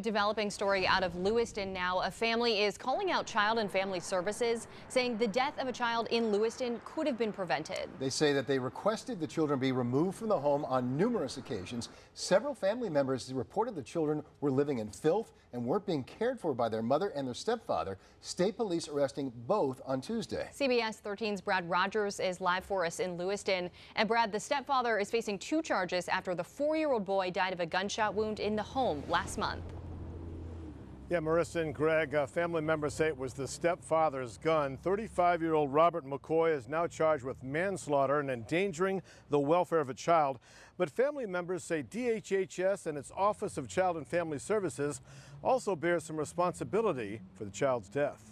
developing story out of Lewiston now. A family is calling out Child and Family Services, saying the death of a child in Lewiston could have been prevented. They say that they requested the children be removed from the home on numerous occasions. Several family members reported the children were living in filth and weren't being cared for by their mother and their stepfather. State police arresting both on Tuesday. CBS 13's Brad Rogers is live for us in Lewiston. And Brad, the stepfather is facing 2 charges after the 4-year-old boy died of a gunshot wound in the home last month. Yeah, Marissa and Greg, family members say it was the stepfather's gun. 35-year-old Robert McCoy is now charged with manslaughter and endangering the welfare of a child. But family members say DHHS and its Office of Child and Family Services also bear some responsibility for the child's death.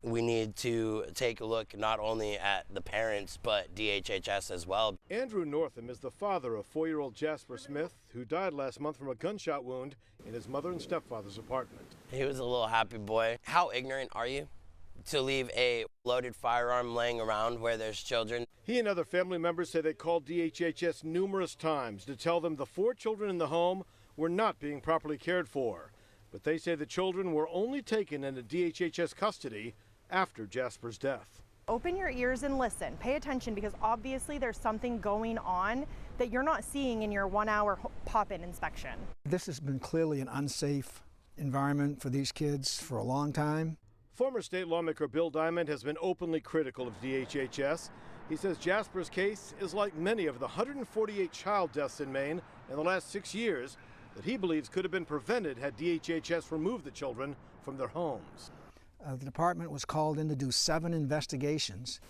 We need to take a look not only at the parents, but DHHS as well. Andrew Northam is the father of 4-year-old Jasper Smith, who died last month from a gunshot wound in his mother and stepfather's apartment. He was a little happy boy. How ignorant are you to leave a loaded firearm laying around where there's children? He and other family members say they called DHHS numerous times to tell them the 4 children in the home were not being properly cared for. But they say the children were only taken into DHHS custody after Jasper's death. Open your ears and listen. Pay attention, because obviously there's something going on that you're not seeing in your 1-hour pop-in inspection. This has been clearly an unsafe environment for these kids for a long time. Former state lawmaker Bill Diamond has been openly critical of DHHS. He says Jasper's case is like many of the 148 child deaths in Maine in the last 6 years that he believes could have been prevented had DHHS removed the children from their homes. The department was called in to do 7 investigations.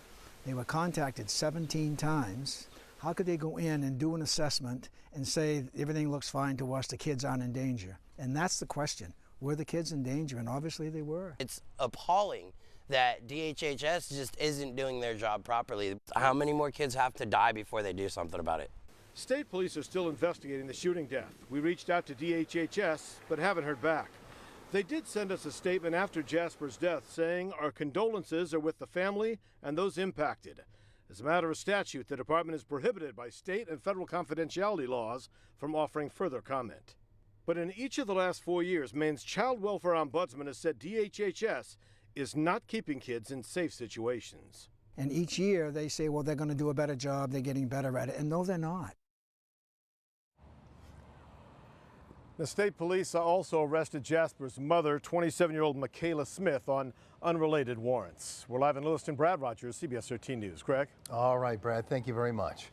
They were contacted 17 times. How could they go in and do an assessment and say everything looks fine to us, the kids aren't in danger? And that's the question. Were the kids in danger? And obviously they were. It's appalling that DHHS just isn't doing their job properly. How many more kids have to die before they do something about it? State police are still investigating the shooting death. We reached out to DHHS but haven't heard back. They did send us a statement after Jasper's death saying our condolences are with the family and those impacted. As a matter of statute, the department is prohibited by state and federal confidentiality laws from offering further comment. But in each of the last 4 years, Maine's Child Welfare Ombudsman has said DHHS is not keeping kids in safe situations. And each year they say, well, they're going to do a better job, they're getting better at it. And no, they're not. The state police also arrested Jasper's mother, 27-year-old Michaela Smith, on unrelated warrants. We're live in Lewiston. Brad Rogers, CBS 13 News. Greg? All right, Brad, thank you very much.